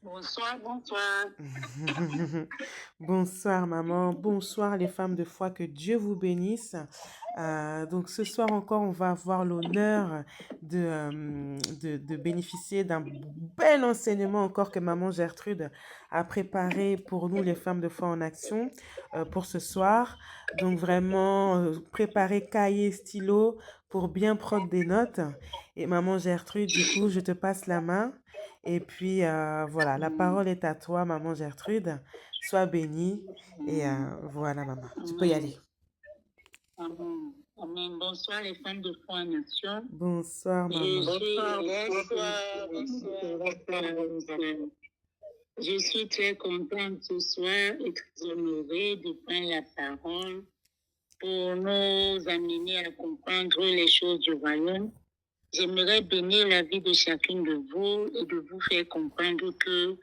Bonsoir, bonsoir. Bonsoir maman, bonsoir les femmes de foi, que Dieu vous bénisse. Donc ce soir encore, on va avoir l'honneur de bénéficier d'un bel enseignement encore que maman Gertrude a préparé pour nous les femmes de foi en action pour ce soir. Donc vraiment, préparez cahier, stylo pour bien prendre des notes. Et maman Gertrude, du coup, je te passe la main. Et puis voilà, la parole est à toi, maman Gertrude. Sois bénie. Et voilà, maman. Tu peux y Amen. aller. Amen. Amen. Bonsoir les femmes de foi en nation. Bonsoir, maman. Bonsoir. Je suis très contente ce soir et très honorée de prendre la parole pour nous amener à comprendre les choses du royaume. J'aimerais bénir la vie de chacune de vous et de vous faire comprendre que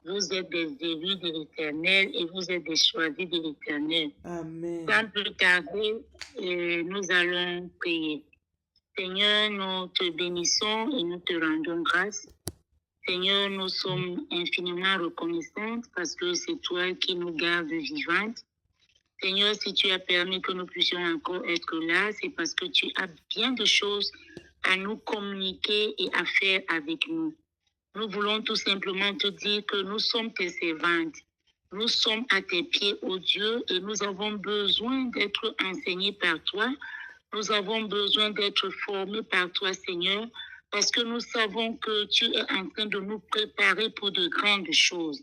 vous êtes des élus de l'Éternel et vous êtes des choisis de l'Éternel. Amen. Sans plus tarder, nous allons prier. Seigneur, nous te bénissons et nous te rendons grâce. Seigneur, nous sommes infiniment reconnaissantes parce que c'est toi qui nous gardes vivantes. Seigneur, si tu as permis que nous puissions encore être là, c'est parce que tu as bien de choses à nous communiquer et à faire avec nous. Nous voulons tout simplement te dire que nous sommes tes servantes. Nous sommes à tes pieds, ô Dieu, et nous avons besoin d'être enseignés par toi. Nous avons besoin d'être formés par toi, Seigneur, parce que nous savons que tu es en train de nous préparer pour de grandes choses.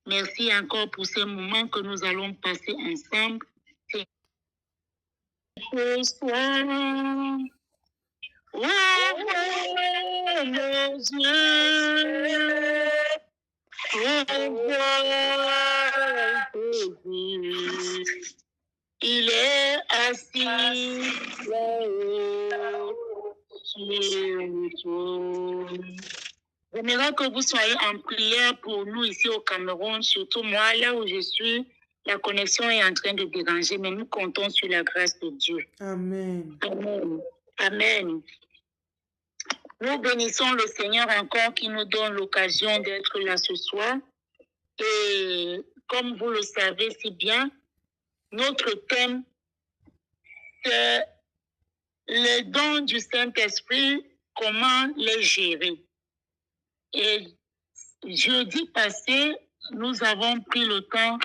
Merci encore pour ces moments que nous allons passer ensemble. Ce soir, ouvrez nos yeux pour voir Jésus. Il est assis là-haut sur le trône. J'aimerais que vous soyez en prière pour nous ici au Cameroun, surtout moi, là où je suis. La connexion est en train de déranger, mais nous comptons sur la grâce de Dieu. Amen. Amen. Amen. Nous bénissons le Seigneur encore qui nous donne l'occasion d'être là ce soir. Et comme vous le savez si bien, notre thème, c'est les dons du Saint-Esprit, comment les gérer. Et jeudi passé, nous avons pris le temps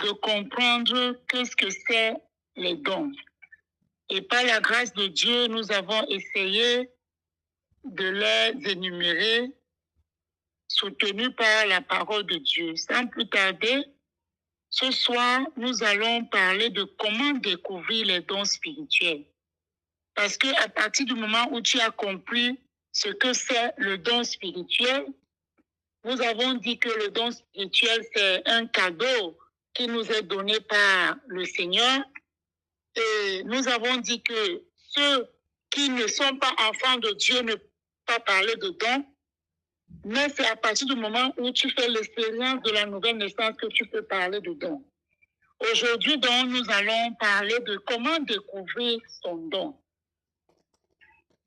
de comprendre qu'est-ce que c'est les dons. Et par la grâce de Dieu, nous avons essayé de les énumérer, soutenus par la parole de Dieu. Sans plus tarder, ce soir, nous allons parler de comment découvrir les dons spirituels. Parce qu'à partir du moment où tu as compris ce que c'est le don spirituel, nous avons dit que le don spirituel, c'est un cadeau qui nous est donné par le Seigneur. Et nous avons dit que ceux qui ne sont pas enfants de Dieu ne peuvent pas parler de dons. Mais c'est à partir du moment où tu fais l'expérience de la nouvelle naissance que tu peux parler de dons. Aujourd'hui, donc, nous allons parler de comment découvrir son don.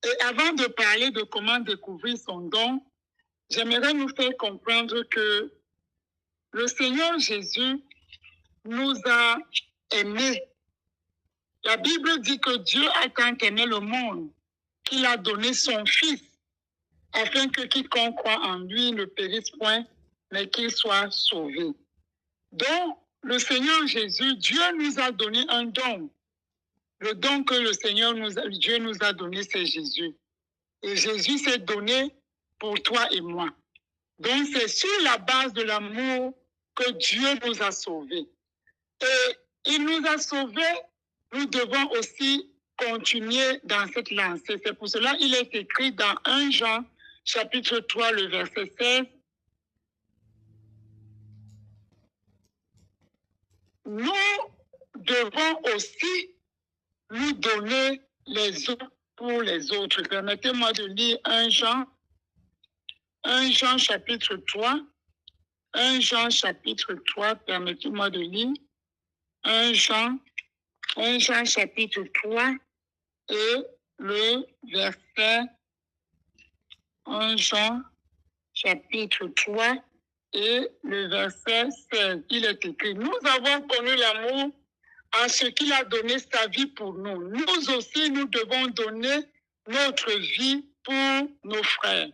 Et avant de parler de comment découvrir son don, j'aimerais nous faire comprendre que le Seigneur Jésus nous a aimés. La Bible dit que Dieu a tant aimé le monde qu'il a donné son Fils afin que quiconque croit en lui ne périsse point, mais qu'il soit sauvé. Donc, le Seigneur Jésus, Dieu nous a donné un don. Le don que Dieu nous a donné, c'est Jésus. Et Jésus s'est donné pour toi et moi. Donc, c'est sur la base de l'amour que Dieu nous a sauvés. Et il nous a sauvés, nous devons aussi continuer dans cette lancée. C'est pour cela qu'il est écrit dans 1 Jean, chapitre 3, le verset 16. Nous devons aussi nous donner les uns pour les autres. Permettez-moi de lire 1 Jean chapitre 3. 1 Jean chapitre 3, permettez-moi de lire. 1 Jean chapitre 3 et le verset 1 Jean chapitre 3 et le verset 16. Il est écrit, nous avons connu l'amour en ce qu'il a donné sa vie pour nous. Nous aussi, nous devons donner notre vie pour nos frères.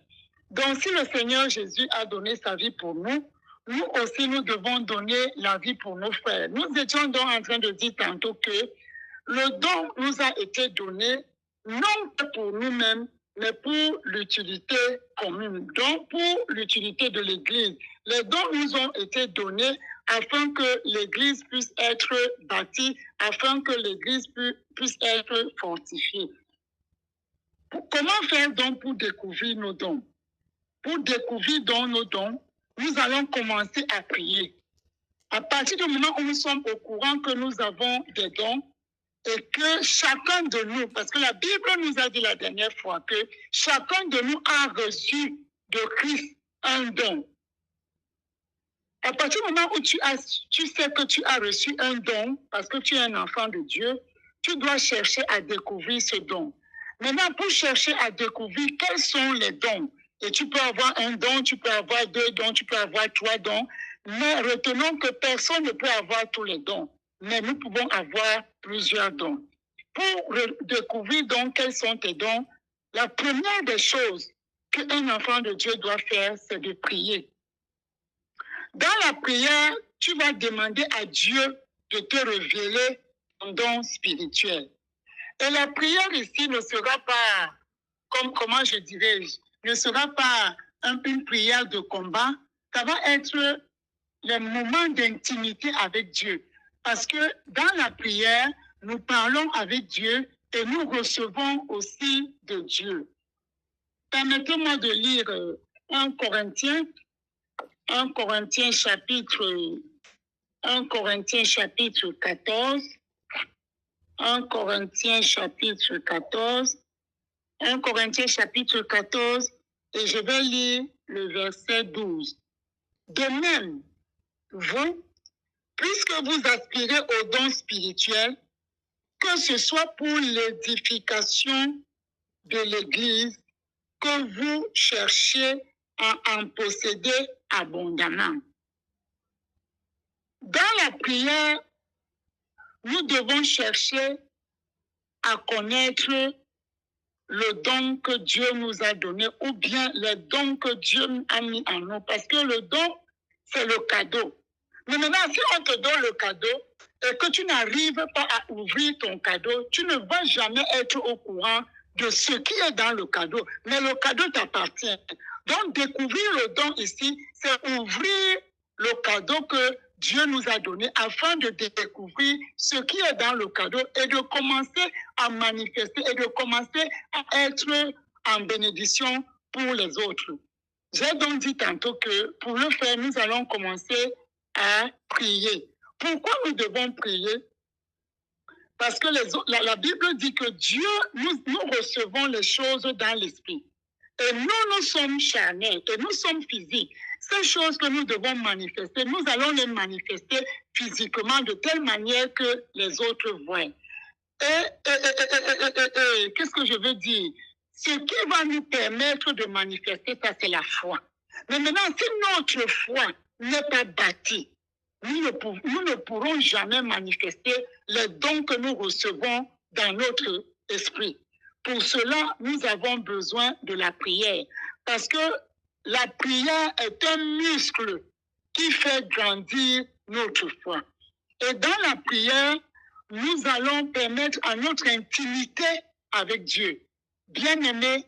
Donc, si le Seigneur Jésus a donné sa vie pour nous, nous aussi, nous devons donner la vie pour nos frères. Nous étions donc en train de dire tantôt que le don nous a été donné, non pas pour nous-mêmes, mais pour l'utilité commune, donc pour l'utilité de l'Église. Les dons nous ont été donnés afin que l'Église puisse être bâtie, afin que l'Église puisse être fortifiée. Comment faire donc pour découvrir nos dons? Pour découvrir donc nos dons, nous allons commencer à prier. À partir du moment où nous sommes au courant que nous avons des dons et que chacun de nous, parce que la Bible nous a dit la dernière fois que chacun de nous a reçu de Christ un don. À partir du moment où tu sais que tu as reçu un don, parce que tu es un enfant de Dieu, tu dois chercher à découvrir ce don. Maintenant, pour chercher à découvrir quels sont les dons, et tu peux avoir un don, tu peux avoir 2 dons, tu peux avoir 3 dons, mais retenons que personne ne peut avoir tous les dons, mais nous pouvons avoir plusieurs dons. Pour découvrir donc quels sont tes dons, la première des choses qu'un enfant de Dieu doit faire, c'est de prier. Dans la prière, tu vas demander à Dieu de te révéler ton don spirituel. Et la prière ici ne sera pas, comment je dirais, ne sera pas une prière de combat, ça va être le moment d'intimité avec Dieu. Parce que dans la prière, nous parlons avec Dieu et nous recevons aussi de Dieu. Permettez-moi de lire 1 Corinthiens chapitre 14. 1 Corinthiens chapitre 14. 1 Corinthiens chapitre 14 et je vais lire le verset 12. De même, vous, puisque vous aspirez aux dons spirituels, que ce soit pour l'édification de l'Église, que vous cherchiez à en posséder abondamment. Dans la prière, nous devons chercher à connaître le don que Dieu nous a donné ou bien les dons que Dieu a mis en nous. Parce que le don, c'est le cadeau. Mais maintenant, si on te donne le cadeau et que tu n'arrives pas à ouvrir ton cadeau, tu ne vas jamais être au courant de ce qui est dans le cadeau. Mais le cadeau t'appartient. Donc, découvrir le don ici, c'est ouvrir le cadeau que Dieu nous a donné afin de découvrir ce qui est dans le cadeau et de commencer à manifester et de commencer à être en bénédiction pour les autres. J'ai donc dit tantôt que pour le faire, nous allons commencer à prier. Pourquoi nous devons prier? Parce que la Bible dit que Dieu, nous recevons les choses dans l'esprit. Et nous sommes charnels, et nous sommes physiques. Ces choses que nous devons manifester, nous allons les manifester physiquement de telle manière que les autres voient. Qu'est-ce que je veux dire? Ce qui va nous permettre de manifester ça, c'est la foi. Mais maintenant, si notre foi n'est pas bâtie, nous ne pourrons jamais manifester les dons que nous recevons dans notre esprit. Pour cela, nous avons besoin de la prière. Parce que la prière est un muscle qui fait grandir notre foi. Et dans la prière, nous allons permettre à notre intimité avec Dieu. Bien-aimé,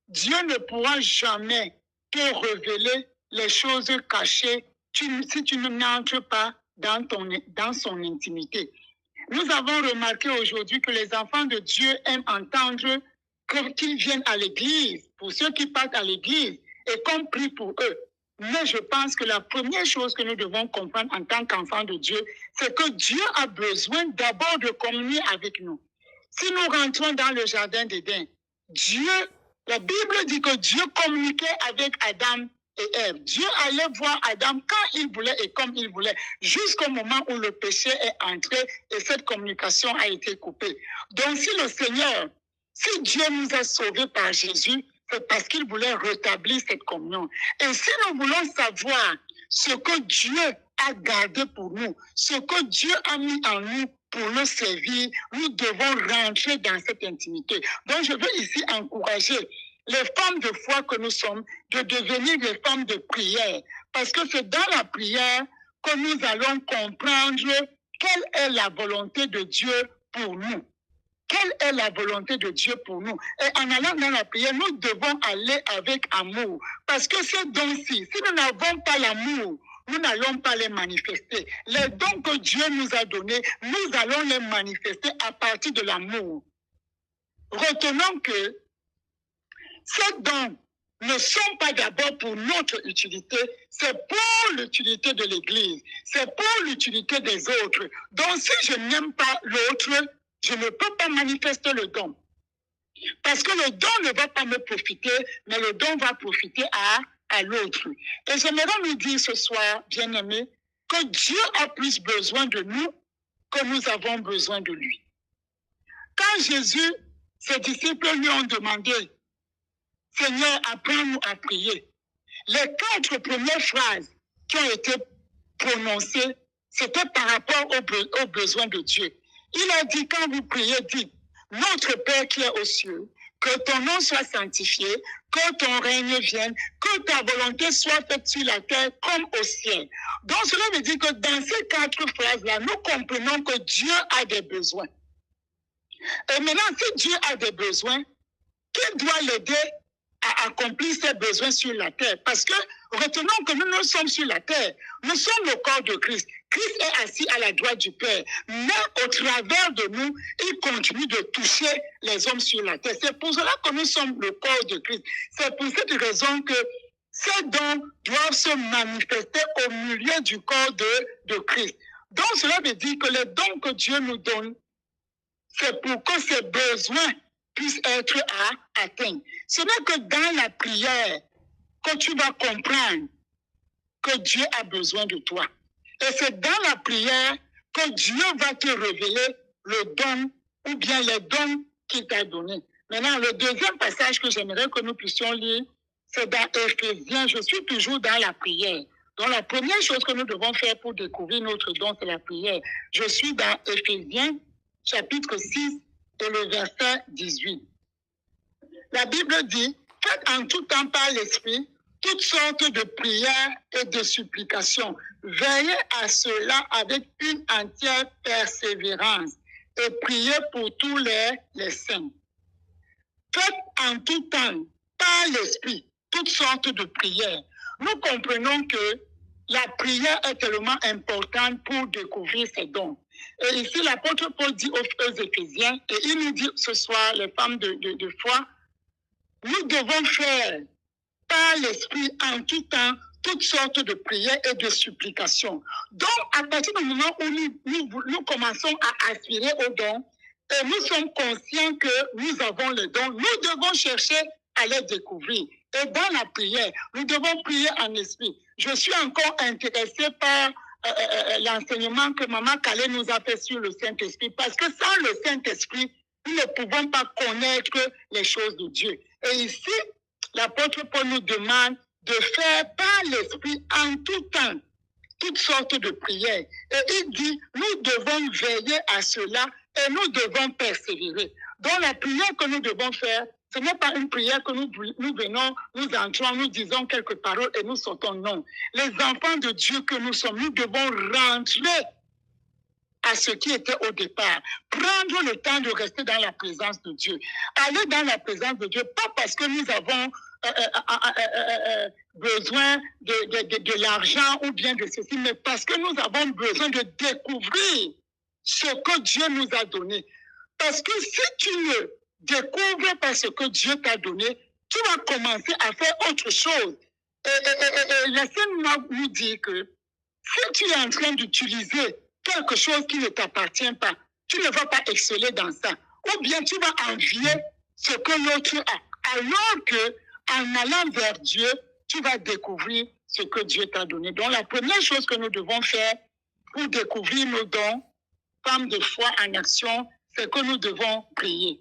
Dieu ne pourra jamais te révéler les choses cachées si tu n'entres pas dans son intimité. Nous avons remarqué aujourd'hui que les enfants de Dieu aiment entendre qu'ils viennent à l'église, pour ceux qui partent à l'église, et qu'on prie pour eux. Mais je pense que la première chose que nous devons comprendre en tant qu'enfants de Dieu, c'est que Dieu a besoin d'abord de communier avec nous. Si nous rentrons dans le jardin d'Éden, la Bible dit que Dieu communiquait avec Adam et Ève. Dieu allait voir Adam quand il voulait et comme il voulait, jusqu'au moment où le péché est entré et cette communication a été coupée. Donc si Dieu nous a sauvés par Jésus, c'est parce qu'il voulait rétablir cette communion. Et si nous voulons savoir ce que Dieu a gardé pour nous, ce que Dieu a mis en nous pour le servir, nous devons rentrer dans cette intimité. Donc, je veux ici encourager les femmes de foi que nous sommes de devenir des femmes de prière. Parce que c'est dans la prière que nous allons comprendre quelle est la volonté de Dieu pour nous. Quelle est la volonté de Dieu pour nous? Et en allant dans la prière, nous devons aller avec amour. Parce que ces dons-ci, si nous n'avons pas l'amour, nous n'allons pas les manifester. Les dons que Dieu nous a donnés, nous allons les manifester à partir de l'amour. Retenons que ces dons ne sont pas d'abord pour notre utilité, c'est pour l'utilité de l'Église, c'est pour l'utilité des autres. Donc si je n'aime pas l'autre, je ne peux pas manifester le don. Parce que le don ne va pas me profiter, mais le don va profiter à l'autre. Et j'aimerais nous dire ce soir, bien-aimés, que Dieu a plus besoin de nous que nous avons besoin de lui. Quand Jésus, ses disciples lui ont demandé, Seigneur, apprends-nous à prier. Les 4 premières phrases qui ont été prononcées, c'était par rapport aux besoins de Dieu. Il a dit, quand vous priez, dites, notre Père qui est aux cieux, que ton nom soit sanctifié, que ton règne vienne, que ta volonté soit faite sur la terre comme au ciel. Donc cela veut dire que dans ces 4 phrases-là, nous comprenons que Dieu a des besoins. Et maintenant, si Dieu a des besoins, qui doit l'aider à accomplir ses besoins sur la terre? Parce que retenons que nous sommes sur la terre. Nous sommes le corps de Christ. Christ est assis à la droite du Père. Mais au travers de nous, il continue de toucher les hommes sur la terre. C'est pour cela que nous sommes le corps de Christ. C'est pour cette raison que ces dons doivent se manifester au milieu du corps de Christ. Donc cela veut dire que les dons que Dieu nous donne, c'est pour que ses besoins puissent être atteints. Ce n'est que dans la prière que tu vas comprendre que Dieu a besoin de toi. Et c'est dans la prière que Dieu va te révéler le don ou bien les dons qu'il t'a donnés. Maintenant, le deuxième passage que j'aimerais que nous puissions lire, c'est dans Éphésiens. Je suis toujours dans la prière. Donc, la première chose que nous devons faire pour découvrir notre don, c'est la prière. Je suis dans Éphésiens, chapitre 6, et le verset 18. La Bible dit, faites en tout temps par l'Esprit toutes sortes de prières et de supplications. Veillez à cela avec une entière persévérance et priez pour tous les saints. Faites en tout temps par l'Esprit toutes sortes de prières. Nous comprenons que la prière est tellement importante pour découvrir ses dons. Et ici, l'apôtre Paul dit aux Éphésiens, et il nous dit ce soir, les femmes de foi, nous devons faire par l'Esprit en tout temps toutes sortes de prières et de supplications. Donc, à partir du moment où nous commençons à aspirer aux dons, et nous sommes conscients que nous avons les dons, nous devons chercher à les découvrir. Et dans la prière, nous devons prier en esprit. Je suis encore intéressée par l'enseignement que Maman Calais nous a fait sur le Saint-Esprit, parce que sans le Saint-Esprit, nous ne pouvons pas connaître les choses de Dieu. Et ici, l'apôtre Paul nous demande de faire par l'Esprit en tout temps toutes sortes de prières. Et il dit, nous devons veiller à cela et nous devons persévérer. Donc la prière que nous devons faire, ce n'est pas une prière que nous venons, nous entrons, nous disons quelques paroles et nous sortons. Non. Les enfants de Dieu que nous sommes, nous devons rentrer à ce qui était au départ. Prendre le temps de rester dans la présence de Dieu. Aller dans la présence de Dieu, pas parce que nous avons besoin de l'argent ou bien de ceci, mais parce que nous avons besoin de découvrir ce que Dieu nous a donné. Parce que si tu ne découvres pas ce que Dieu t'a donné, tu vas commencer à faire autre chose. Et laissez-moi vous dire que si tu es en train d'utiliser quelque chose qui ne t'appartient pas, tu ne vas pas exceller dans ça. Ou bien tu vas envier ce que l'autre a. Alors que en allant vers Dieu, tu vas découvrir ce que Dieu t'a donné. Donc la première chose que nous devons faire pour découvrir nos dons, femmes de foi en action, c'est que nous devons prier.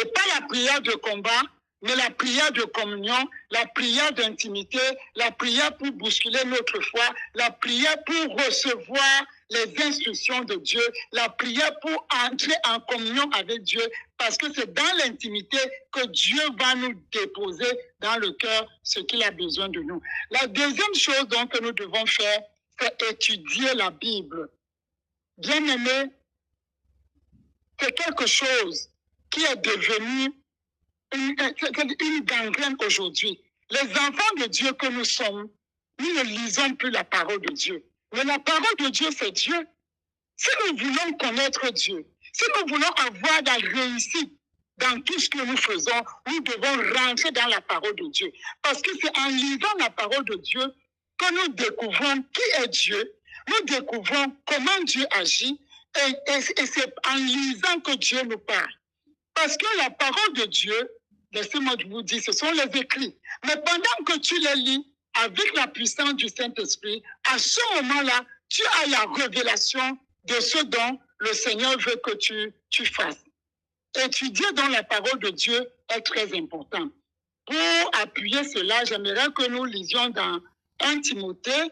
Et pas la prière de combat, mais la prière de communion, la prière d'intimité, la prière pour bousculer notre foi, la prière pour recevoir les instructions de Dieu, la prière pour entrer en communion avec Dieu, parce que c'est dans l'intimité que Dieu va nous déposer dans le cœur ce qu'il a besoin de nous. La deuxième chose donc que nous devons faire, c'est étudier la Bible. Bien-aimé, c'est quelque chose qui est devenu une gangrène aujourd'hui. Les enfants de Dieu que nous sommes, nous ne lisons plus la parole de Dieu. Mais la parole de Dieu, c'est Dieu. Si nous voulons connaître Dieu, si nous voulons avoir de la réussite dans tout ce que nous faisons, nous devons rentrer dans la parole de Dieu. Parce que c'est en lisant la parole de Dieu que nous découvrons qui est Dieu, nous découvrons comment Dieu agit, et c'est en lisant que Dieu nous parle. Parce que la parole de Dieu, laissez-moi vous dire, ce sont les écrits. Mais pendant que tu les lis avec la puissance du Saint-Esprit, à ce moment-là, tu as la révélation de ce dont le Seigneur veut que tu fasses. Étudier dans la parole de Dieu est très important. Pour appuyer cela, j'aimerais que nous lisions dans 1 Timothée,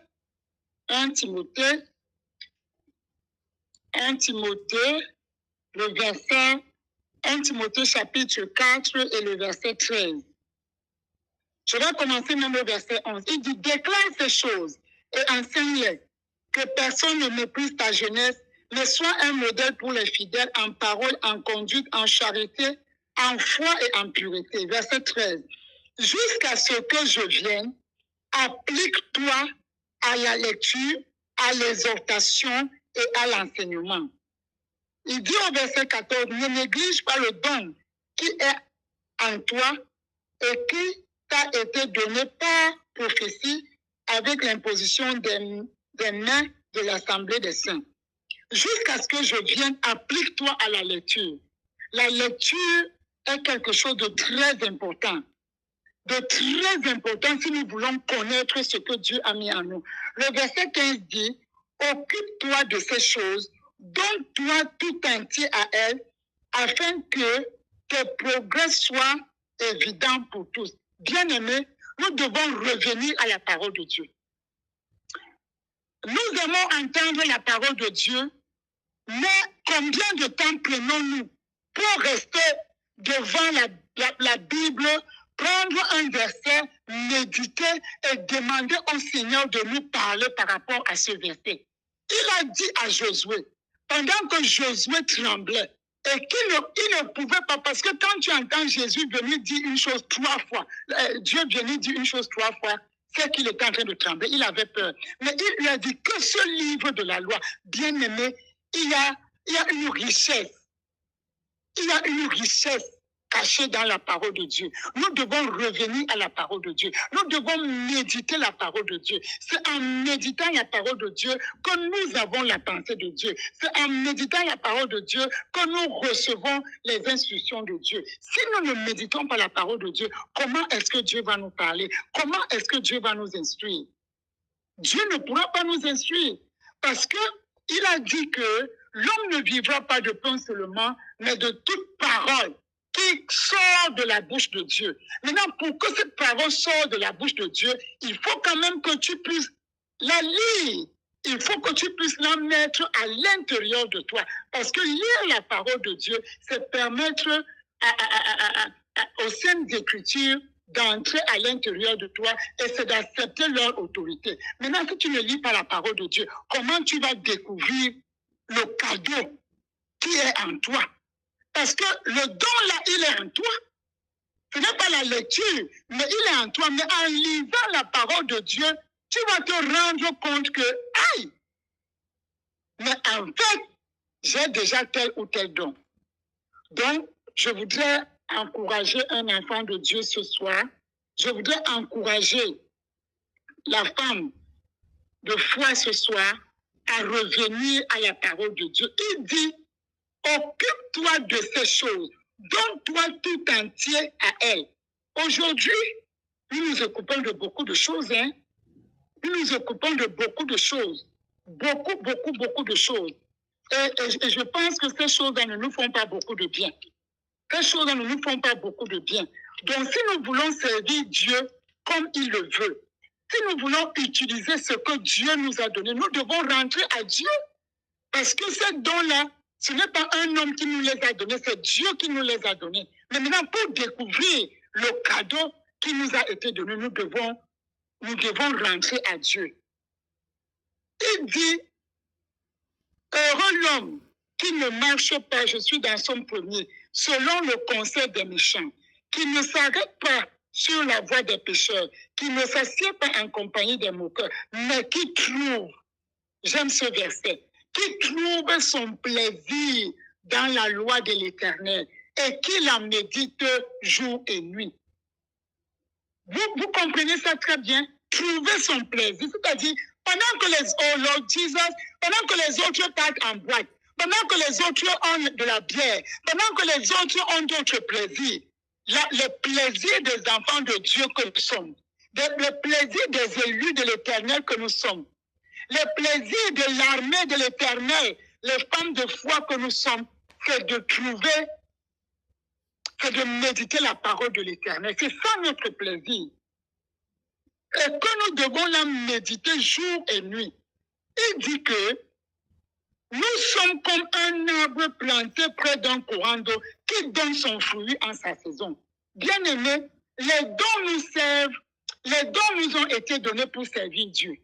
le verset 1 Timothée chapitre 4 et le verset 13. Je vais commencer même au verset 11. Il dit, déclare ces choses et enseigne-les, que personne ne méprise ta jeunesse, mais sois un modèle pour les fidèles en parole, en conduite, en charité, en foi et en pureté. Verset 13. Jusqu'à ce que je vienne, applique-toi à la lecture, à l'exhortation et à l'enseignement. Il dit au verset 14, ne néglige pas le don qui est en toi et qui t'a été donné par prophétie avec l'imposition des mains de l'Assemblée des saints. Jusqu'à ce que je vienne, applique-toi à la lecture. La lecture est quelque chose de très important. De très important si nous voulons connaître ce que Dieu a mis en nous. Le verset 15 dit, occupe-toi de ces choses, donne-toi tout entier à elles, afin que tes progrès soient évidents pour tous. Bien-aimés, nous devons revenir à la parole de Dieu. Nous aimons entendre la parole de Dieu, mais combien de temps prenons-nous pour rester devant la Bible, prendre un verset, méditer et demander au Seigneur de nous parler par rapport à ce verset? Il a dit à Josué, pendant que Josué tremblait, et qu'il ne pouvait pas, parce que quand tu entends Jésus venir dire une chose 3 fois, Dieu venir dire une chose 3 fois, c'est qu'il était en train de trembler, il avait peur. Mais il lui a dit que ce livre de la loi, bien aimé, il y a une richesse. Il y a une richesse cachée dans la parole de Dieu. Nous devons revenir à la parole de Dieu. Nous devons méditer la parole de Dieu. C'est en méditant la parole de Dieu que nous avons la pensée de Dieu. C'est en méditant la parole de Dieu que nous recevons les instructions de Dieu. Si nous ne méditons pas la parole de Dieu, comment est-ce que Dieu va nous parler? Comment est-ce que Dieu va nous instruire? Dieu ne pourra pas nous instruire parce qu'il a dit que l'homme ne vivra pas de pain seulement, mais de toute parole qui sort de la bouche de Dieu. Maintenant, pour que cette parole sorte de la bouche de Dieu, il faut quand même que tu puisses la lire. Il faut que tu puisses la mettre à l'intérieur de toi. Parce que lire la parole de Dieu, c'est permettre aux Saintes Écritures d'entrer à l'intérieur de toi et c'est d'accepter leur autorité. Maintenant, si tu ne lis pas la parole de Dieu, comment tu vas découvrir le cadeau qui est en toi? Parce que le don là, il est en toi. Ce n'est pas la lecture, mais il est en toi. Mais en lisant la parole de Dieu, tu vas te rendre compte que, aïe, mais en fait, j'ai déjà tel ou tel don. Donc, je voudrais encourager un enfant de Dieu ce soir. Je voudrais encourager la femme de foi ce soir à revenir à la parole de Dieu. Il dit, occupe-toi de ces choses, donne-toi tout entier à elles. Aujourd'hui, nous nous occupons de beaucoup de choses. Nous nous occupons de beaucoup de choses. Beaucoup de choses. Et je pense que ces choses-là ne nous font pas beaucoup de bien. Ces choses-là ne nous font pas beaucoup de bien. Donc, si nous voulons servir Dieu comme il le veut, si nous voulons utiliser ce que Dieu nous a donné, nous devons rentrer à Dieu. Parce que ces dons-là, ce n'est pas un homme qui nous les a donnés, c'est Dieu qui nous les a donnés. Mais maintenant, pour découvrir le cadeau qui nous a été donné, nous devons rentrer à Dieu. Il dit, heureux l'homme qui ne marche pas, je suis dans son premier, selon le conseil des méchants, qui ne s'arrête pas sur la voie des pécheurs, qui ne s'assied pas en compagnie des moqueurs, mais qui trouve, j'aime ce verset, qui trouve son plaisir dans la loi de l'Éternel et qui la médite jour et nuit. Vous comprenez ça très bien? Trouver son plaisir, c'est-à-dire, pendant que pendant que les autres partent en boîte, pendant que les autres ont de la bière, pendant que les autres ont d'autres plaisirs, le plaisir des enfants de Dieu que nous sommes, le plaisir des élus de l'Éternel que nous sommes, le plaisir de l'armée de l'Éternel, les femmes de foi que nous sommes, c'est de trouver, c'est de méditer la parole de l'Éternel. C'est ça notre plaisir. Et que nous devons la méditer jour et nuit. Il dit que nous sommes comme un arbre planté près d'un courant d'eau qui donne son fruit en sa saison. Bien-aimés, les dons nous servent, les dons nous ont été donnés pour servir Dieu.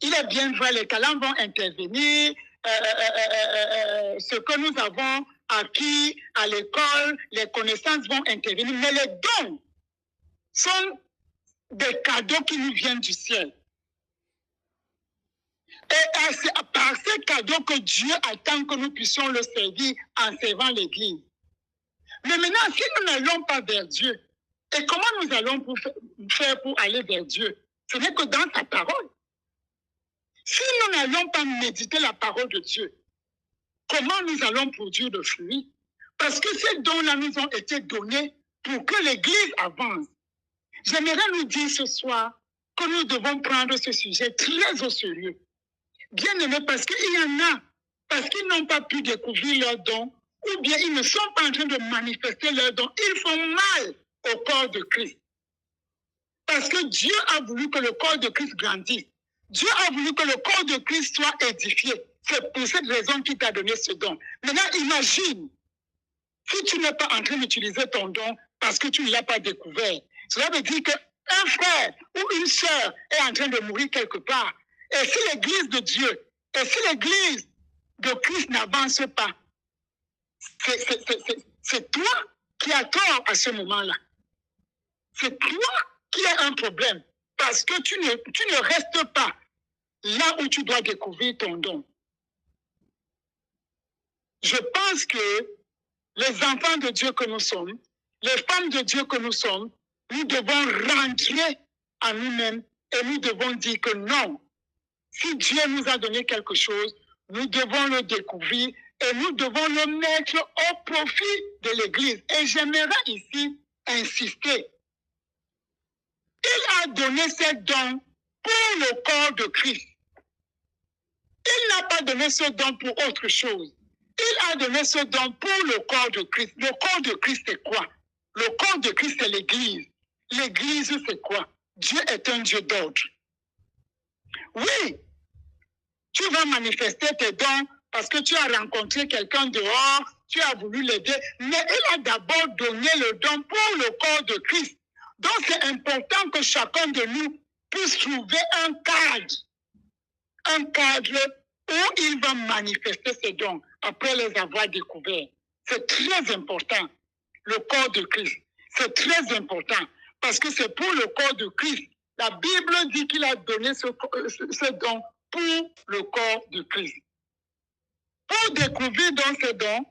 Il est bien vrai, les talents vont intervenir, ce que nous avons acquis à l'école, les connaissances vont intervenir, mais les dons sont des cadeaux qui nous viennent du ciel. Et c'est par ces cadeaux que Dieu attend que nous puissions le servir en servant l'Église. Mais maintenant, si nous n'allons pas vers Dieu, et comment nous allons faire pour aller vers Dieu? Ce n'est que dans sa parole. Si nous n'allons pas méditer la parole de Dieu, comment nous allons produire le fruit? Parce que ces dons-là nous ont été donnés pour que l'Église avance. J'aimerais nous dire ce soir que nous devons prendre ce sujet très au sérieux. Bien aimé, parce qu'il y en a, parce qu'ils n'ont pas pu découvrir leurs dons, ou bien ils ne sont pas en train de manifester leurs dons, ils font mal au corps de Christ. Parce que Dieu a voulu que le corps de Christ grandisse. Dieu a voulu que le corps de Christ soit édifié. C'est pour cette raison qu'il t'a donné ce don. Maintenant, imagine, si tu n'es pas en train d'utiliser ton don parce que tu ne l'as pas découvert, cela veut dire qu'un frère ou une sœur est en train de mourir quelque part. Et si l'Église de Dieu, et si l'Église de Christ n'avance pas, c'est toi qui as tort à ce moment-là. C'est toi qui as un problème parce que tu ne restes pas là où tu dois découvrir ton don. Je pense que les enfants de Dieu que nous sommes, les femmes de Dieu que nous sommes, nous devons rentrer à nous-mêmes et nous devons dire que non, si Dieu nous a donné quelque chose, nous devons le découvrir et nous devons le mettre au profit de l'Église. Et j'aimerais ici insister. Il a donné ses dons pour le corps de Christ. Il n'a pas donné ce don pour autre chose. Il a donné ce don pour le corps de Christ. Le corps de Christ, c'est quoi? Le corps de Christ, c'est l'Église. L'Église, c'est quoi? Dieu est un Dieu d'ordre. Oui, tu vas manifester tes dons parce que tu as rencontré quelqu'un dehors, tu as voulu l'aider, mais il a d'abord donné le don pour le corps de Christ. Donc, c'est important que chacun de nous puisse trouver un cadre où il va manifester ses dons après les avoir découverts. C'est très important, le corps de Christ. C'est très important parce que c'est pour le corps de Christ. La Bible dit qu'il a donné ce don pour le corps de Christ. Pour découvrir dans ce don,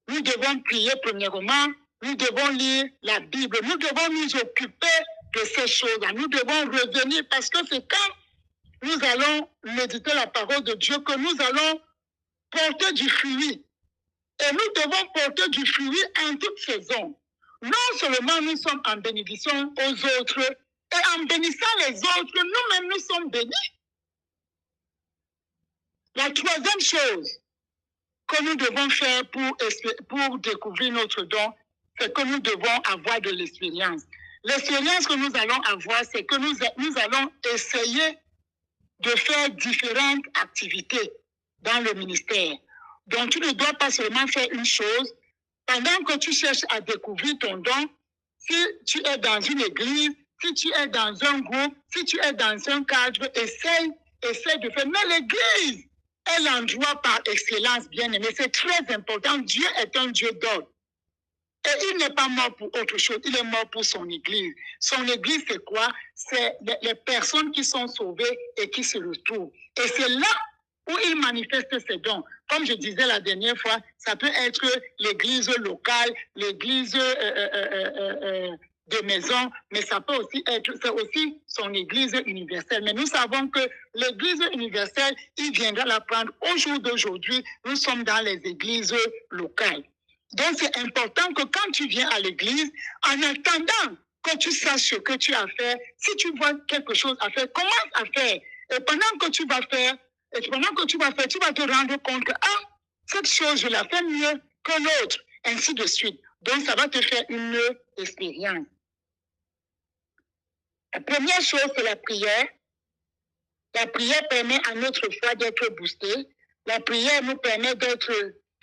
nous devons prier premièrement, nous devons lire la Bible, nous devons nous occuper de ces choses-là. Nous devons revenir parce que c'est quand nous allons méditer la parole de Dieu que nous allons porter du fruit. Et nous devons porter du fruit en toute saison. Non seulement nous sommes en bénédiction aux autres, et en bénissant les autres, nous-mêmes nous sommes bénis. La troisième chose que nous devons faire pour découvrir notre don, c'est que nous devons avoir de l'expérience. L'expérience que nous allons avoir, c'est que nous allons essayer de faire différentes activités dans le ministère. Donc, tu ne dois pas seulement faire une chose. Pendant que tu cherches à découvrir ton don, si tu es dans une église, si tu es dans un groupe, si tu es dans un cadre, essaye de faire. Mais l'église est l'endroit par excellence, bien aimé. C'est très important. Dieu est un Dieu d'ordre. Et il n'est pas mort pour autre chose, il est mort pour son église. Son église, c'est quoi? C'est les personnes qui sont sauvées et qui se retrouvent. Et c'est là où il manifeste ses dons. Comme je disais la dernière fois, ça peut être l'église locale, l'église de maison, mais ça peut aussi être, c'est aussi son église universelle. Mais nous savons que l'église universelle, il viendra la prendre au jour d'aujourd'hui. Nous sommes dans les églises locales. Donc, c'est important que quand tu viens à l'église, en attendant que tu saches ce que tu as fait, si tu vois quelque chose à faire, commence à faire. Et pendant que tu vas faire, tu vas te rendre compte que, cette chose, je la fais mieux que l'autre, ainsi de suite. Donc, ça va te faire une expérience. La première chose, c'est la prière. La prière permet à notre foi d'être boostée. La prière nous permet d'être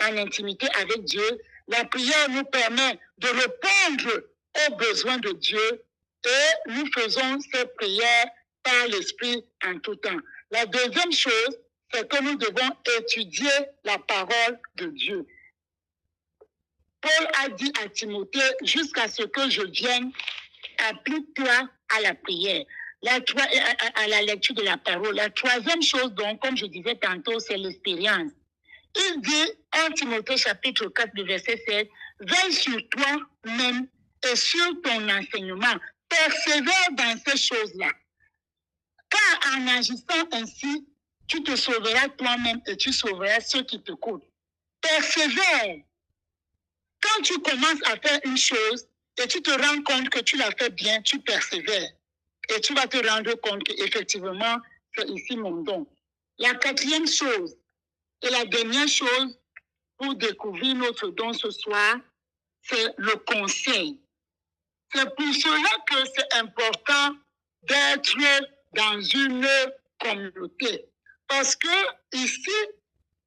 en intimité avec Dieu. La prière nous permet de répondre aux besoins de Dieu et nous faisons ces prières par l'Esprit en tout temps. La deuxième chose, c'est que nous devons étudier la parole de Dieu. Paul a dit à Timothée, jusqu'à ce que je vienne, applique-toi à la prière, à la lecture de la parole. La troisième chose, donc, comme je disais tantôt, c'est l'expérience. Il dit, en Timothée chapitre 4, le verset 7, « Veille sur toi-même et sur ton enseignement. Persévère dans ces choses-là. Car en agissant ainsi, tu te sauveras toi-même et tu sauveras ceux qui te courent. » Persévère. Quand tu commences à faire une chose et tu te rends compte que tu l'as fait bien, tu persévères. Et tu vas te rendre compte qu'effectivement, c'est ici mon don. La quatrième chose, et la dernière chose pour découvrir notre don ce soir, c'est le conseil. C'est pour cela que c'est important d'être dans une communauté. Parce que ici,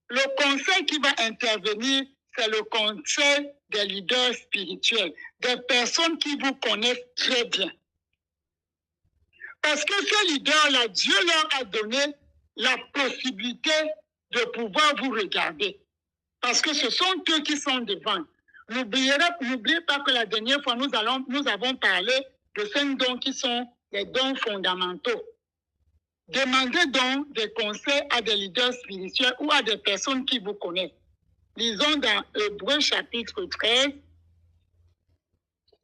le conseil qui va intervenir, c'est le conseil des leaders spirituels, des personnes qui vous connaissent très bien. Parce que ces leaders-là, Dieu leur a donné la possibilité de pouvoir vous regarder. Parce que ce sont eux qui sont devant. N'oubliez pas que la dernière fois, nous avons parlé de 5 dons qui sont les dons fondamentaux. Demandez donc des conseils à des leaders spirituels ou à des personnes qui vous connaissent. Lisons dans Hébreux chapitre 13.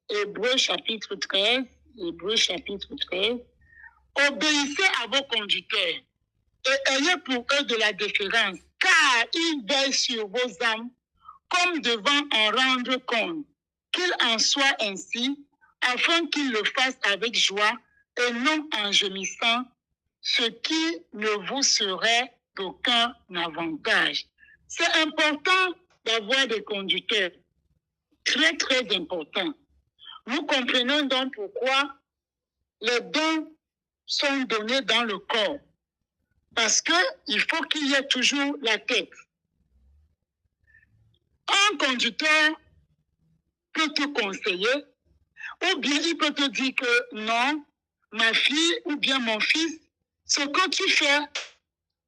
Hébreux chapitre 13. Obéissez à vos conducteurs et ayez pour eux de la déférence, car ils veillent sur vos âmes comme devant en rendre compte. Qu'il en soit ainsi, afin qu'ils le fassent avec joie et non en gémissant, ce qui ne vous serait d'aucun avantage. C'est important d'avoir des conducteurs. Très, très important. Nous comprenons donc pourquoi les dons sont donnés dans le corps. Parce qu'il faut qu'il y ait toujours la tête. Un conducteur peut te conseiller, ou bien il peut te dire que non, ma fille ou bien mon fils, ce que tu fais,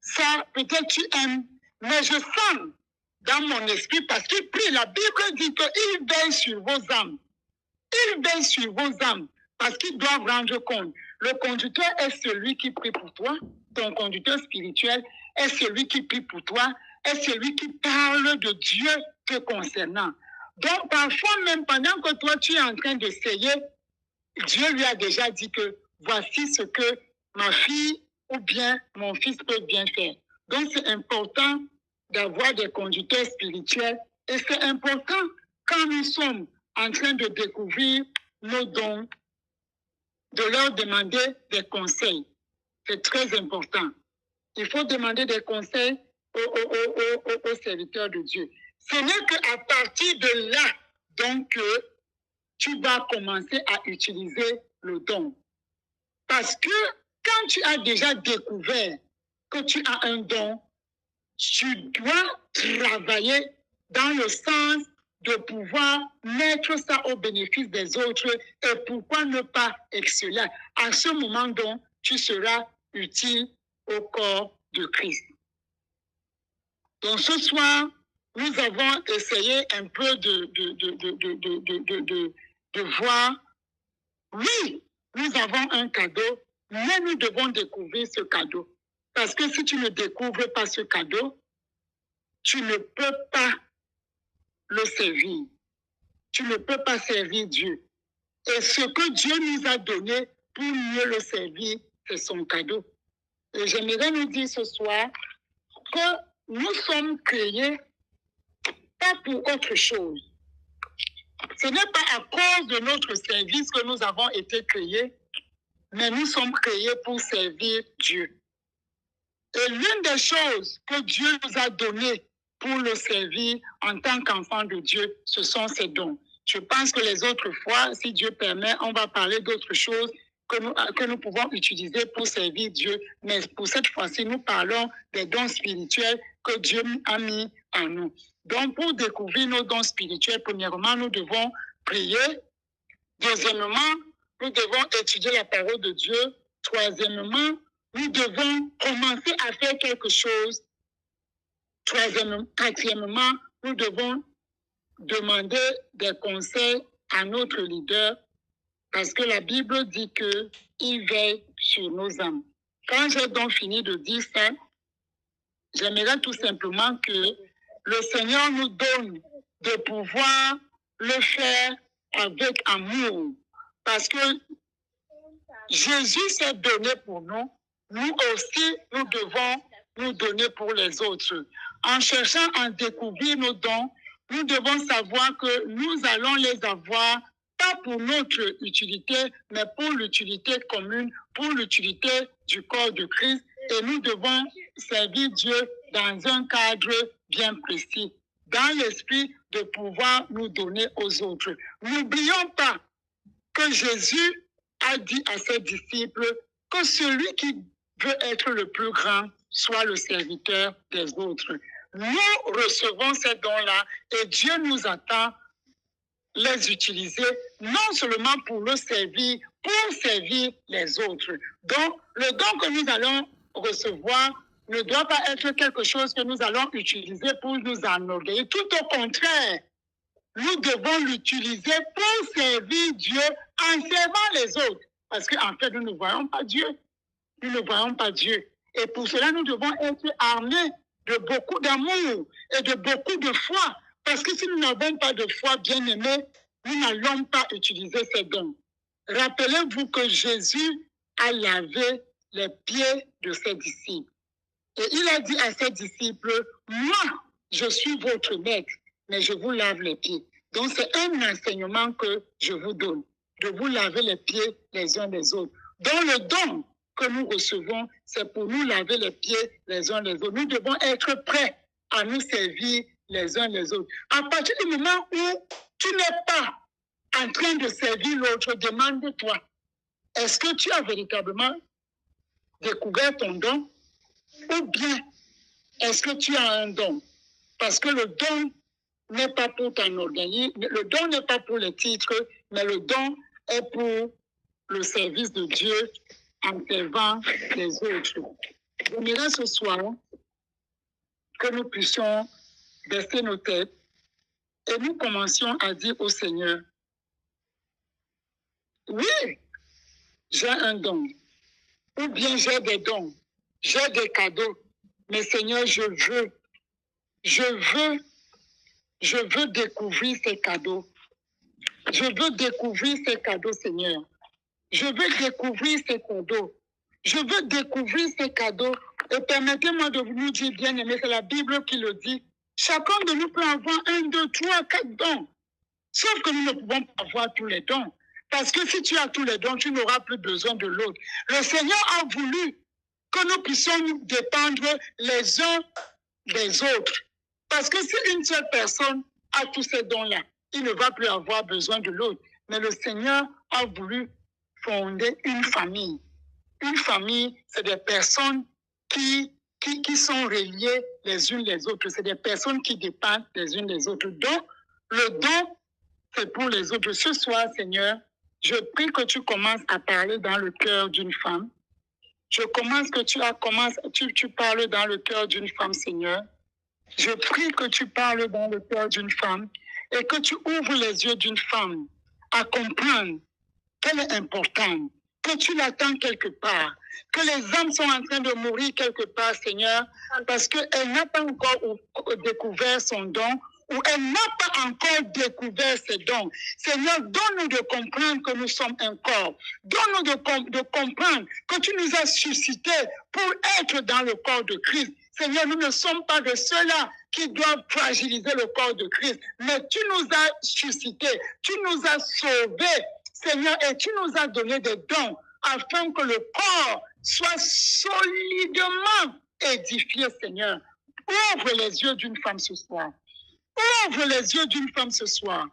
ça peut-être tu aimes, mais je sens dans mon esprit, parce qu'il prie, la Bible dit qu'il veille sur vos âmes. Il veille sur vos âmes, parce qu'ils doivent rendre compte. Le conducteur est celui qui prie pour toi, ton conducteur spirituel est celui qui prie pour toi, est celui qui parle de Dieu te concernant. Donc, parfois, même pendant que toi, tu es en train d'essayer, Dieu lui a déjà dit que voici ce que ma fille ou bien mon fils peut bien faire. Donc, c'est important d'avoir des conducteurs spirituels et c'est important quand nous sommes en train de découvrir nos dons, de leur demander des conseils. C'est très important. Il faut demander des conseils aux serviteurs de Dieu. Ce n'est qu'à partir de là, donc, tu vas commencer à utiliser le don. Parce que quand tu as déjà découvert que tu as un don, tu dois travailler dans le sens de pouvoir mettre ça au bénéfice des autres et pourquoi ne pas exceller. À ce moment donc, tu seras utile au corps de Christ. Donc ce soir, nous avons essayé un peu de voir, oui, nous avons un cadeau, mais nous devons découvrir ce cadeau. Parce que si tu ne découvres pas ce cadeau, tu ne peux pas le servir. Tu ne peux pas servir Dieu. Et ce que Dieu nous a donné pour mieux le servir, c'est son cadeau. Et j'aimerais nous dire ce soir que nous sommes créés pas pour autre chose. Ce n'est pas à cause de notre service que nous avons été créés, mais nous sommes créés pour servir Dieu. Et l'une des choses que Dieu nous a données pour le servir en tant qu'enfant de Dieu, ce sont ses dons. Je pense que les autres fois, si Dieu permet, on va parler d'autres choses que nous pouvons utiliser pour servir Dieu. Mais pour cette fois-ci, nous parlons des dons spirituels que Dieu a mis en nous. Donc, pour découvrir nos dons spirituels, premièrement, nous devons prier. Deuxièmement, nous devons étudier la parole de Dieu. Troisièmement, nous devons commencer à faire quelque chose. Quatrièmement, nous devons demander des conseils à notre leader parce que la Bible dit qu'il veille sur nos âmes. Quand j'ai donc fini de dire ça, j'aimerais tout simplement que le Seigneur nous donne de pouvoir le faire avec amour. Parce que Jésus s'est donné pour nous, nous aussi, nous devons nous donner pour les autres. En cherchant à découvrir nos dons, nous devons savoir que nous allons les avoir, pas pour notre utilité, mais pour l'utilité commune, pour l'utilité du corps de Christ. Et nous devons servir Dieu dans un cadre bien précis, dans l'esprit de pouvoir nous donner aux autres. N'oublions pas que Jésus a dit à ses disciples que celui qui veut être le plus grand soit le serviteur des autres. Nous recevons ces dons-là et Dieu nous attend les utiliser non seulement pour le servir, pour servir les autres. Donc, le don que nous allons recevoir ne doit pas être quelque chose que nous allons utiliser pour nous enorgueillir. Tout au contraire, nous devons l'utiliser pour servir Dieu en servant les autres. Parce qu'en fait, nous ne voyons pas Dieu. Nous ne voyons pas Dieu. Et pour cela, nous devons être armés de beaucoup d'amour et de beaucoup de foi. Parce que si nous n'avons pas de foi, bien aimés, nous n'allons pas utiliser ces dons. Rappelez-vous que Jésus a lavé les pieds de ses disciples. Et il a dit à ses disciples, moi, je suis votre maître, mais je vous lave les pieds. Donc, c'est un enseignement que je vous donne, de vous laver les pieds les uns les autres. Donc, le don que nous recevons, c'est pour nous laver les pieds les uns les autres. Nous devons être prêts à nous servir les uns les autres. À partir du moment où tu n'es pas en train de servir l'autre, demande-toi, est-ce que tu as véritablement découvert ton don? Ou bien, est-ce que tu as un don? Parce que le don n'est pas pour ton organisme, le don n'est pas pour les titres, mais le don est pour le service de Dieu en servant les autres. J'aimerais ce soir que nous puissions baisser nos têtes et nous commencions à dire au Seigneur, oui, j'ai un don, ou bien j'ai des dons, j'ai des cadeaux, mais Seigneur, je veux découvrir ces cadeaux. Je veux découvrir ces cadeaux, Seigneur. Je veux découvrir ces cadeaux. Je veux découvrir ces cadeaux. Et permettez-moi de vous dire, bien aimé, c'est la Bible qui le dit. Chacun de nous peut avoir 1, 2, 3, 4 dons. Sauf que nous ne pouvons pas avoir tous les dons. Parce que si tu as tous les dons, tu n'auras plus besoin de l'autre. Le Seigneur a voulu que nous puissions nous dépendre les uns des autres. Parce que si une seule personne a tous ces dons-là, il ne va plus avoir besoin de l'autre. mais le Seigneur a voulu fonder une famille. Une famille, c'est des personnes qui sont reliées les unes les autres. C'est des personnes qui dépendent les unes les autres. Donc, le don, c'est pour les autres. Ce soir, Seigneur, je prie que tu commences à parler dans le cœur d'une femme. Je commence que tu parles dans le cœur d'une femme, Seigneur. Je prie que tu parles dans le cœur d'une femme et que tu ouvres les yeux d'une femme à comprendre qu'elle est importante, que tu l'attends quelque part, que les âmes sont en train de mourir quelque part, Seigneur, parce qu'elle n'a pas encore découvert son don ou elle n'a pas encore découvert ses dons. Seigneur, donne-nous de comprendre que nous sommes un corps. Donne-nous de comprendre que tu nous as suscités pour être dans le corps de Christ. Seigneur, nous ne sommes pas de ceux-là qui doivent fragiliser le corps de Christ, mais tu nous as suscités, tu nous as sauvés, Seigneur, et tu nous as donné des dons afin que le corps soit solidement édifié, Seigneur. Ouvre les yeux d'une femme ce soir. Ouvre les yeux d'une femme ce soir.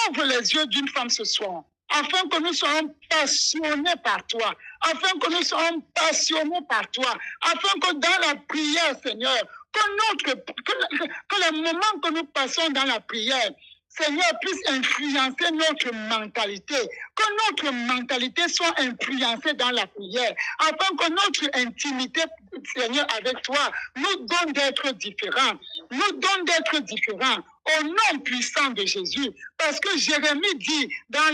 Ouvre les yeux d'une femme ce soir. Afin que nous soyons passionnés par toi. Afin que nous soyons passionnés par toi. Afin que dans la prière, Seigneur, que les moments que nous passons dans la prière, Seigneur, puisse influencer notre mentalité, que notre mentalité soit influencée dans la prière, afin que notre intimité, Seigneur, avec toi, nous donne d'être différents, nous donne d'être différents, au nom puissant de Jésus. Parce que Jérémie dit dans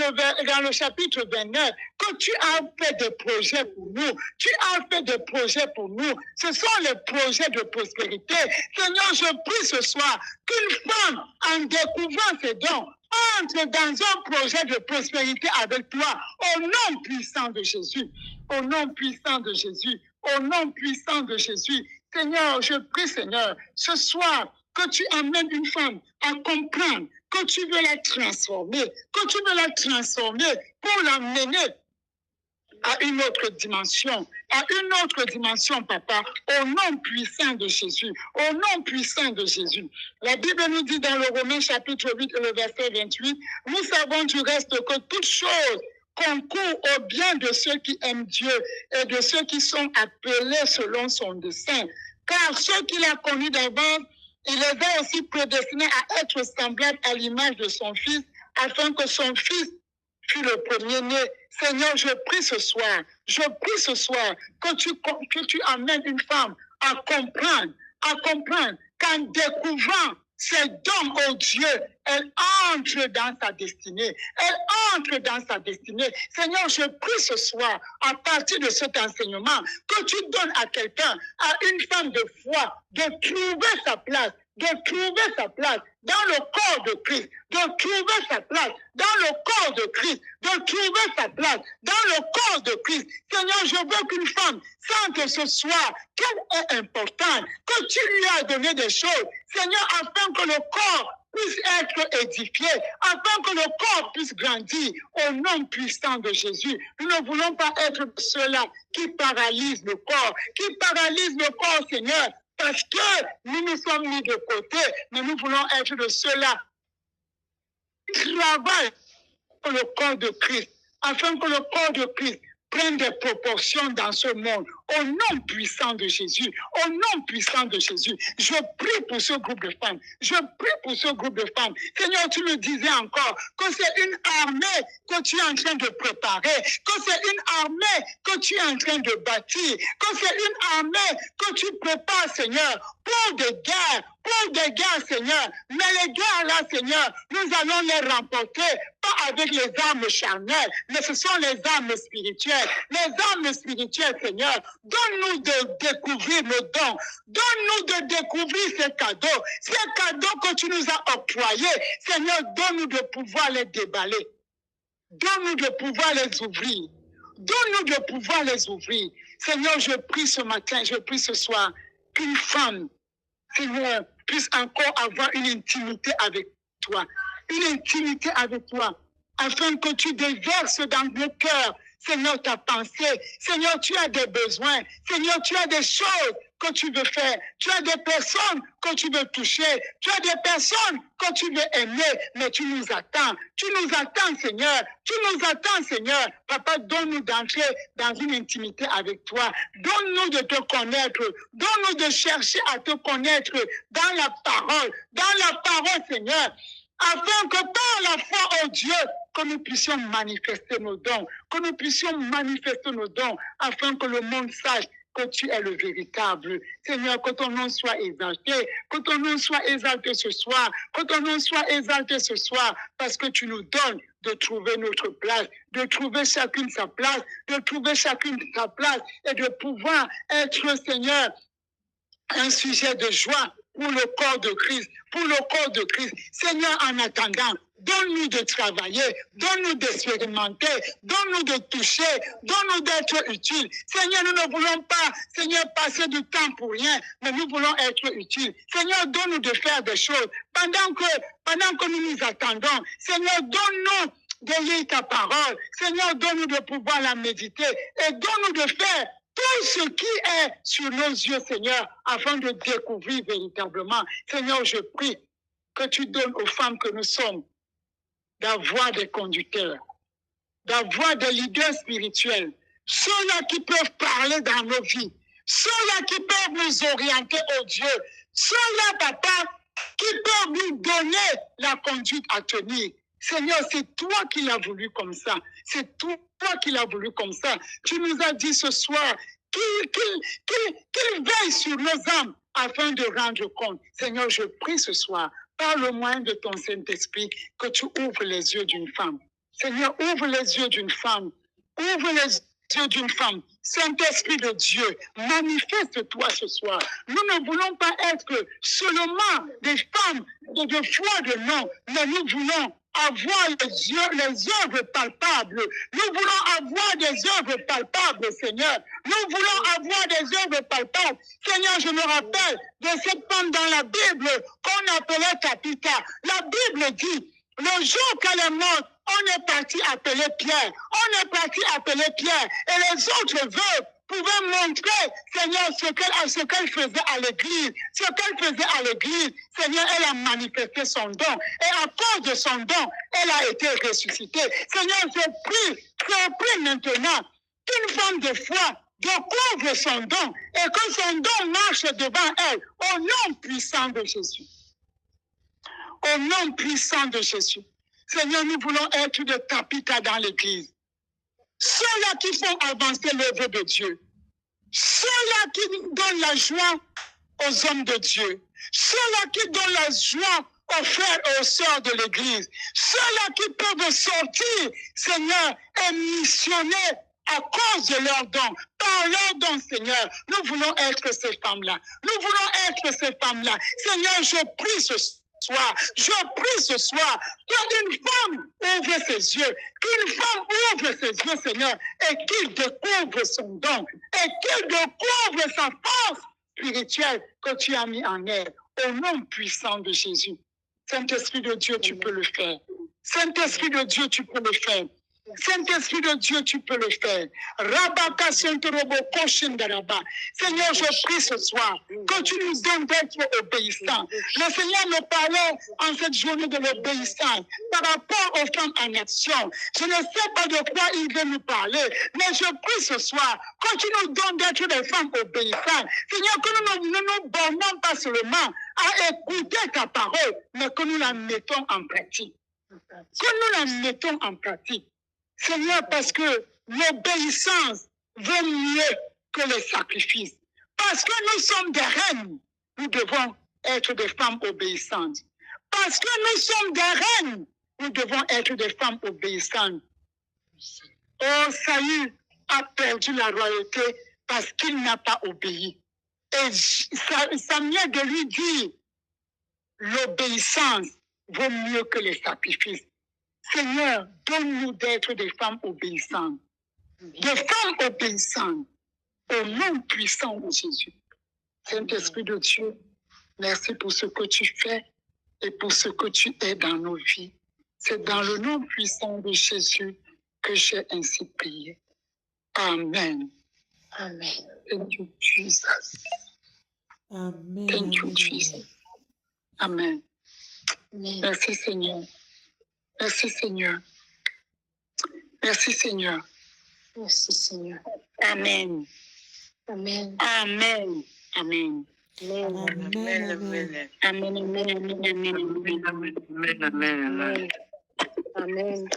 le chapitre 29 que tu as fait des projets pour nous. Tu as fait des projets pour nous. Ce sont les projets de prospérité. Seigneur, je prie ce soir qu'une femme, en découvrant ses dons, entre dans un projet de prospérité avec toi, au nom puissant de Jésus. Au nom puissant de Jésus. Au nom puissant de Jésus. Seigneur, je prie, Seigneur, ce soir, que tu amènes une femme à comprendre que tu veux la transformer, pour l'amener à une autre dimension, Papa, au nom puissant de Jésus, au nom puissant de Jésus. La Bible nous dit dans le Romains chapitre 8 et le verset 28, nous savons du reste que toutes choses concourent au bien de ceux qui aiment Dieu et de ceux qui sont appelés selon son dessein. Car ceux qu'il a connus d'avance, il les a aussi prédestinés à être semblables à l'image de son Fils, afin que son Fils fût le premier-né. Seigneur, je prie ce soir que tu amènes une femme à comprendre qu'en découvrant ces dons, oh Dieu, elle entre dans sa destinée. Seigneur, je prie ce soir, à partir de cet enseignement, que tu donnes à quelqu'un, à une femme de foi, de trouver sa place dans le corps de Christ, de trouver sa place dans le corps de Christ, Seigneur, je veux qu'une femme sente ce soir qu'elle est importante, que tu lui as donné des choses, Seigneur, afin que le corps puisse être édifié, afin que le corps puisse grandir au nom puissant de Jésus. Nous ne voulons pas être ceux-là qui paralysent le corps, Seigneur, parce que nous nous sommes mis de côté, mais nous voulons être de ceux-là qui travaillent pour le corps de Christ, afin que le corps de Christ prenne des proportions dans ce monde. Au nom puissant de Jésus, je prie pour ce groupe de femmes. Seigneur, tu me disais encore que c'est une armée que tu es en train de préparer, que c'est une armée que tu es en train de bâtir, que c'est une armée que tu prépares, Seigneur, pour des guerres, Seigneur. Mais les guerres là, Seigneur, nous allons les remporter, pas avec les armes charnelles, mais ce sont les armes spirituelles. Seigneur. Donne-nous de découvrir nos dons. Donne-nous de découvrir ces cadeaux que tu nous as octroyés. Seigneur, donne-nous de pouvoir les déballer. Donne-nous de pouvoir les ouvrir. Seigneur, je prie ce matin, je prie ce soir, qu'une femme, Seigneur, puisse encore avoir une intimité avec toi. Afin que tu déverses dans le cœur, Seigneur, ta pensée. Seigneur, tu as des besoins. Seigneur, tu as des choses que tu veux faire. Tu as des personnes que tu veux toucher. Tu as des personnes que tu veux aimer, mais tu nous attends. Tu nous attends, Seigneur. Tu nous attends, Seigneur. Papa, donne-nous d'entrer dans une intimité avec toi. Donne-nous de te connaître. Donne-nous de chercher à te connaître dans la parole. Dans la parole, Seigneur. Afin que par la foi, oh Dieu, que nous puissions manifester nos dons, que nous puissions manifester nos dons, afin que le monde sache que tu es le véritable. Seigneur, que ton nom soit exalté, que ton nom soit exalté ce soir, que ton nom soit exalté ce soir, parce que tu nous donnes de trouver notre place, de trouver chacune sa place, de trouver chacune sa place et de pouvoir être, Seigneur, un sujet de joie pour le corps de Christ, pour le corps de Christ. Seigneur, en attendant, donne-nous de travailler, donne-nous d'expérimenter, donne-nous de toucher, donne-nous d'être utiles. Seigneur, nous ne voulons pas, Seigneur, passer du temps pour rien, mais nous voulons être utiles. Seigneur, donne-nous de faire des choses pendant que nous nous attendons. Seigneur, donne-nous de lire ta parole. Seigneur, donne-nous de pouvoir la méditer et donne-nous de faire tout ce qui est sur nos yeux, Seigneur, afin de découvrir véritablement. Seigneur, je prie que tu donnes aux femmes que nous sommes d'avoir des conducteurs, d'avoir des leaders spirituels, ceux-là qui peuvent parler dans nos vies, ceux-là qui peuvent nous orienter, oh Dieu, ceux-là, Papa, qui peuvent nous donner la conduite à tenir. Seigneur, c'est toi qui l'as voulu comme ça. C'est toi qui l'as voulu comme ça. Tu nous as dit ce soir qu'il veille sur nos âmes afin de rendre compte. Seigneur, je prie ce soir, par le moyen de ton Saint-Esprit, que tu ouvres les yeux d'une femme. Seigneur, ouvre les yeux d'une femme. Ouvre les yeux d'une femme. Saint-Esprit de Dieu, manifeste-toi ce soir. Nous ne voulons pas être seulement des femmes de foi de nom, mais nous voulons avoir les œuvres palpables. Nous voulons avoir des œuvres palpables, Seigneur. Nous voulons avoir des œuvres palpables. Seigneur, je me rappelle de cette femme dans la Bible qu'on appelait Tabitha. La Bible dit, le jour qu'elle est morte, on est parti appeler Pierre. On est parti appeler Pierre. Et les autres veuves pouvaient montrer, Seigneur, ce qu'elle faisait à l'église. Ce qu'elle faisait à l'église, Seigneur, elle a manifesté son don. Et à cause de son don, elle a été ressuscitée. Seigneur, je prie maintenant qu'une femme de foi découvre son don et que son don marche devant elle au nom puissant de Jésus. Au nom puissant de Jésus. Seigneur, nous voulons être de Tabitha dans l'église. Ceux-là qui font avancer l'œuvre de Dieu. Ceux-là qui donnent la joie aux hommes de Dieu. Ceux-là qui donnent la joie aux frères et aux sœurs de l'église. Ceux-là qui peuvent sortir, Seigneur, et missionner à cause de leurs dons, par leurs dons, Seigneur. Nous voulons être ces femmes-là. Nous voulons être ces femmes-là. Seigneur, je prie ce soir, je prie ce soir qu'une femme ouvre ses yeux, qu'une femme ouvre ses yeux, Seigneur, et qu'il découvre son don, et qu'il découvre sa force spirituelle que tu as mis en elle, au nom puissant de Jésus. Saint-Esprit de Dieu, tu peux le faire. Saint-Esprit de Dieu, tu peux le faire. Saint-Esprit de Dieu, tu peux le faire. Seigneur, je prie ce soir que tu nous donnes d'être obéissants. Le Seigneur me parlait en cette journée de l'obéissance par rapport aux femmes en action. Je ne sais pas de quoi il veut nous parler, mais je prie ce soir que tu nous donnes d'être des femmes obéissantes. Seigneur, que nous ne nous bornons pas seulement à écouter ta parole, mais que nous la mettons en pratique. Que nous la mettons en pratique. Seigneur, parce que l'obéissance vaut mieux que les sacrifices. Parce que nous sommes des reines, nous devons être des femmes obéissantes. Parce que nous sommes des reines, nous devons être des femmes obéissantes. Oh, Saül a perdu la royauté parce qu'il n'a pas obéi. Et Samuel de lui dire, l'obéissance vaut mieux que les sacrifices. Seigneur, donne-nous d'être des femmes obéissantes. Des femmes obéissantes au nom puissant de Jésus. Saint-Esprit de Dieu, merci pour ce que tu fais et pour ce que tu es dans nos vies. C'est dans le nom puissant de Jésus que j'ai ainsi prié. Amen. Amen. Thank you, Jesus. Amen, Thank you, amen, Jesus. amen. Amen. Merci, Seigneur. Merci, Seigneur. Merci, Seigneur. Merci, Seigneur. Amen. Amen. Amen. Amen. Amen, amen. Amen. Amen. Amen.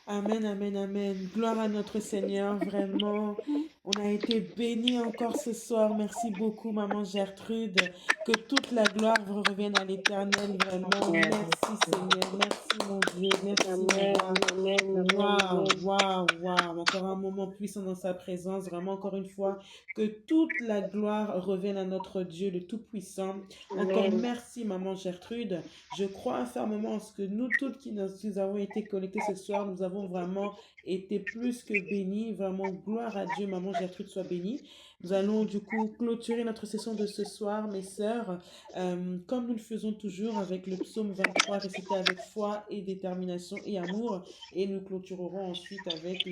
Amen, amen, amen. Gloire à notre Seigneur, vraiment. On a été bénis encore ce soir. Merci beaucoup, maman Gertrude. Que toute la gloire vous revienne à l'Éternel, vraiment. Merci, Seigneur. Merci, mon Dieu. Merci, mon roi. Waouh. Encore un moment puissant dans sa présence. Vraiment, encore une fois, que toute la gloire revienne à notre Dieu, le Tout-Puissant. Encore merci, maman Gertrude. Je crois fermement en ce que nous toutes qui nous avons été connectées ce soir, nous avons vraiment été plus que bénis. Vraiment, gloire à Dieu, maman Gertrude soit bénie. Nous allons du coup clôturer notre session de ce soir, mes sœurs, comme nous le faisons toujours avec le psaume 23 récité avec foi et détermination et amour. Et nous clôturerons ensuite avec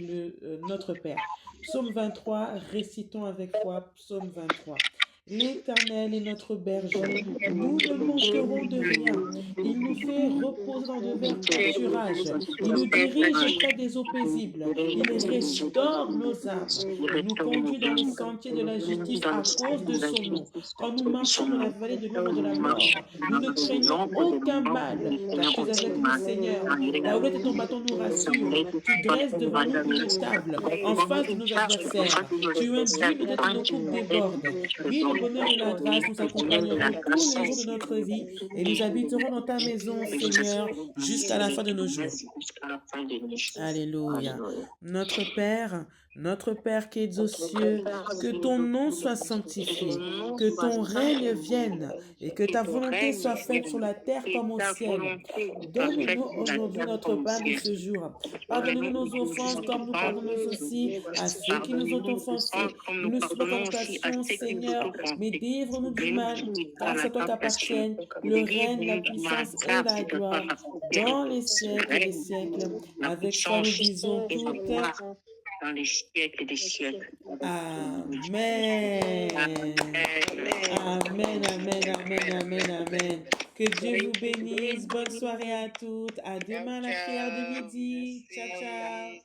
notre Père. Psaume 23, récitons avec foi, psaume 23. L'Éternel est notre berger, nous ne manquerons de rien. Il nous fait reposer dans de verts pâturages. Il nous dirige près des eaux paisibles. Il restaure nos âmes. Il nous conduit dans les sentiers de la justice à cause de son nom. Quand nous marchons dans la vallée de l'ombre de la mort, nous ne craignons aucun mal, car tu es avec nous, Seigneur. Ta houlette et ton bâton nous rassurent. Tu dresses devant nous une table en face de nos adversaires. Tu induis peut-être que nos coupes débordent. Oui, le bonheur et la grâce nous accompagneront tous les jours de notre vie et nous habiterons dans ta maison, Seigneur, jusqu'à la fin de nos jours. Alléluia. Notre Père qui es aux cieux, que ton nom soit sanctifié, que ton règne vienne et que ta volonté soit faite sur la terre comme au ciel. Donne-nous aujourd'hui notre pain de ce jour. Pardonne-nous nos offenses comme nous pardonnons aussi à ceux qui nous ont offensés. Nous ne sommes pas en tentation, Seigneur, mais délivre-nous du mal, car c'est toi qu'appartiennent le règne, la puissance et la gloire dans les siècles des siècles. Avec foi, nous disons toutes. Dans les siècles des siècles. Amen. Amen. Que Dieu vous bénisse. Bonne soirée à toutes. À demain la prière de midi. Ciao, ciao.